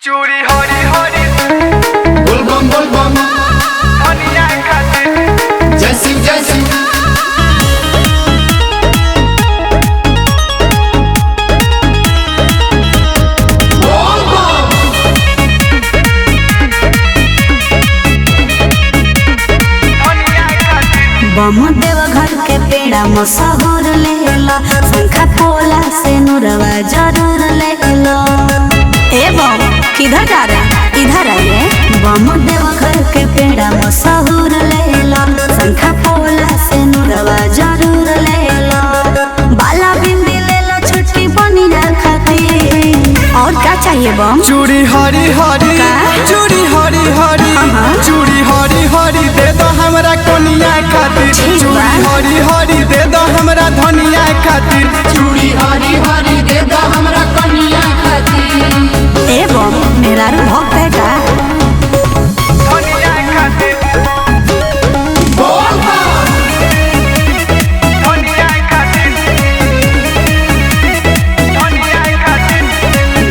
चूड़ी हरी हरी बुलबम बुलबम धनिया खातिर जय सिंह जय सिंह धनिया खातिर बम देव घर के पेड़ा मशहूर लेला शंखा पोला से नुरवा जरूर लेला। ए बम किधर जा रहे इधर आइए। बम देव घर के पेड़ा मशहूर लेला शंखा पोला से नुरवा जरूर लेला। बाला बिंदी लेला छुट्टी बनी ना खाती। और क्या चाहिए बम? चूड़ी हरी हरी का? चूड़ी हरी हरी हाँ। चूड़ी हरी हरी दे दो हमरा कोनिया खातिर। ठीक चूड़ी बा। हरी हरी दे दो हमरा धनिया खातिर। चूड़ी हरी हरी दे दो हमरा कन्या खातिर। ए बम मेरा रू भक्त है का? धनिया खातिर धनिया खातिर धनिया खातिर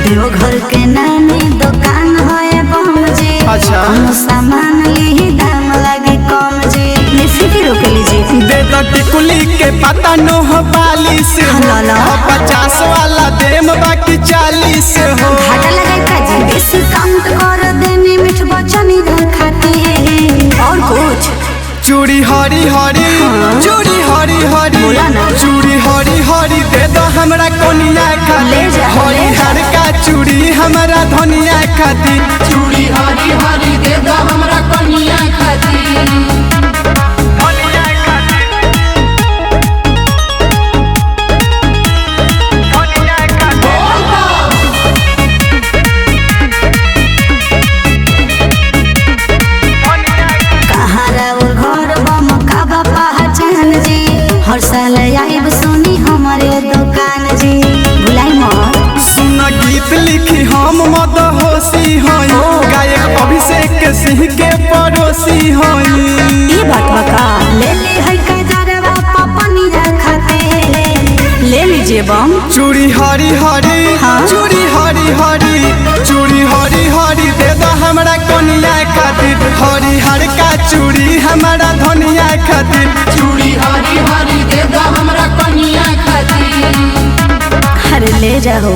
देवघर के नानी दुकान है बम जी। अच्छा। कौनो सामान ली दाम लगे कम जी। निफिकी रोक लीजिए। दे दो टिकुली के पता नोह बाली से हो। ला ला। 50 वाला देम बाकी 40 हो। घाटा लगे का जी? डिस्काउंट कर देनी मीठ बचनी खाती। और कुछ? चूड़ी हरी हरी चूड़ी हरी हरी बोला ना। चूड़ी हरी हरी दे दो हमरा कोनिया ले खातिर। जा, हरी ले जा। हर का चूड़ी हमरा धनिया खातिर। चूड़ी हरी हरी दे दो हमरा कन्या खातिर। धनिया खातिर धनिया खातिर धनिया कहाँ रहो घर बम का पहचान जी। हर साल आइब सुनी हमारे दुकान जी। भुलाई मत। सुन गीत लिखी हम मद होशी हई। गायक अभिषेक सिंह के पड़ोसी हई। ई बात बका ले ले है का जरवा पपनी रखते। ले लीजिए बम। चूड़ी हरी हरी हाँ। चूड़ी हरी हरी चूड़ी हरी हरी दे दो हमरा कोनिया खातिर। हरी हर का चूड़ी हमरा धनिया खातिर। चूड़ी हरी हरी दे दो हमरा कन्या खातिर। अरे ले जाओ।